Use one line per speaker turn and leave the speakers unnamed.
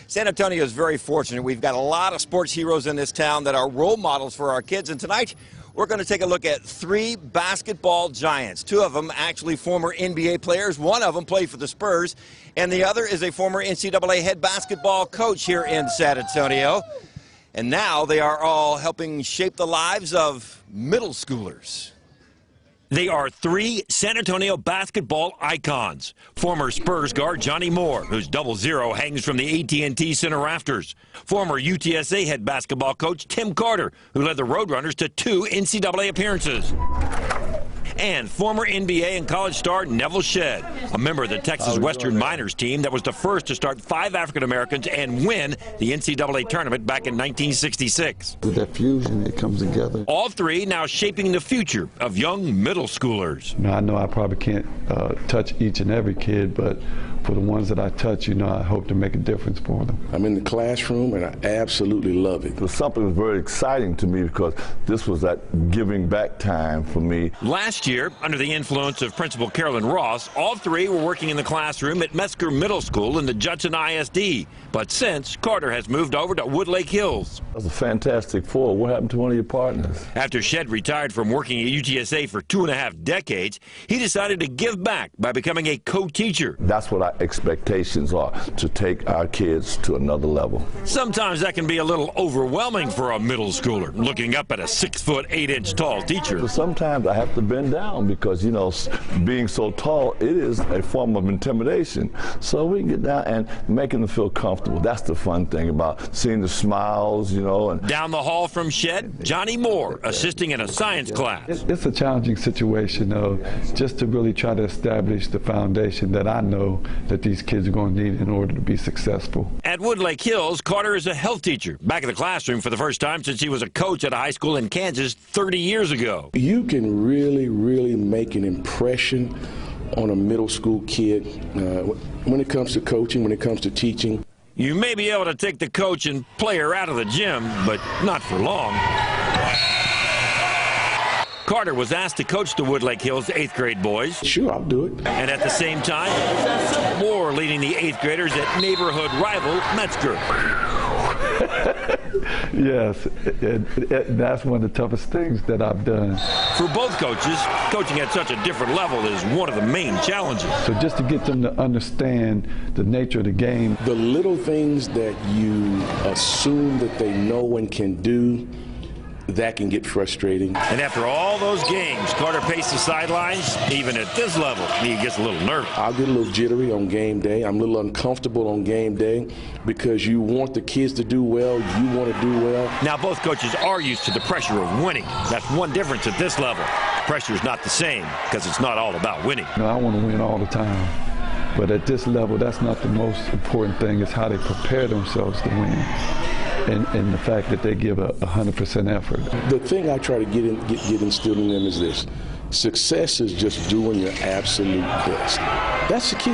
San Antonio is very fortunate. We've got a lot of sports heroes in this town that are role models for our kids. And tonight, we're going to take a look at three basketball giants. Two of them actually former NBA players. One of them played for the Spurs, and the other is a former NCAA head basketball coach here in San Antonio. And now they are all helping shape the lives of middle schoolers.
They are three San Antonio basketball icons. Former Spurs guard Johnny Moore, whose 00 hangs from the AT&T Center rafters. Former UTSA head basketball coach Tim Carter, who led the Roadrunners to 2 NCAA appearances. And former NBA and college star Nevil Shed, a member of the Texas Western Miners team that was the first to start 5 African Americans and win the NCAA tournament back in 1966.
With that fusion, it comes together.
All three now shaping the future of young middle schoolers.
I know I probably can't touch each and every kid, but for the ones that I touch, I hope to make a difference for them.
I'm in the classroom, and I absolutely love it.
It was something very exciting to me because this was that giving back time for me.
Last year, under the influence of Principal Carolyn Ross, all three were working in the classroom at Metzger Middle School in the Judson ISD. But since, Carter has moved over to Woodlake Hills.
That was a fantastic four. What happened to one of your partners?
After Shed retired from working at UTSA for 2.5 decades, he decided to give back by becoming a co-teacher.
That's what our expectations are, to take our kids to another level.
Sometimes that can be a little overwhelming for a middle schooler, looking up at a 6' 8" tall teacher.
But sometimes I have to bend down because, being so tall, it is a form of intimidation. So we can get down and making them feel comfortable. That's the fun thing about seeing the smiles, And
down the hall from Shed, Johnny Moore, assisting in a science class.
It's a challenging situation, just to really try to establish the foundation that I know that these kids are going to need in order to be successful.
At Woodlake Hills, Carter is a health teacher, back in the classroom for the first time since he was a coach at a high school in Kansas 30 years ago.
You can really make an impression on a middle school kid when it comes to coaching, when it comes to teaching.
You may be able to take the coach and player out of the gym, but not for long. Carter was asked to coach the Woodlake Hills 8th grade boys.
Sure, I'll do it.
And at the same time, Moore leading the 8th graders at neighborhood rival Metzger.
Yes, that's one of the toughest things that I've done.
For both coaches, coaching at such a different level is one of the main challenges.
So just to get them to understand the nature of the game.
The little things that you assume that they know and can do, that can get frustrating.
And after all those games, Carter paced the sidelines. Even at this level, he gets a little nervous.
I'll get a little jittery on game day. I'm a little uncomfortable on game day because you want the kids to do well. You want to do well.
Now, both coaches are used to the pressure of winning. That's one difference at this level. Pressure's not the same because it's not all about winning.
I want to win all the time. But at this level, that's not the most important thing. It's how they prepare themselves to win. And the fact that they give a 100% effort.
The thing I try to get instilled in them is this: success is just doing your absolute best. That's the key.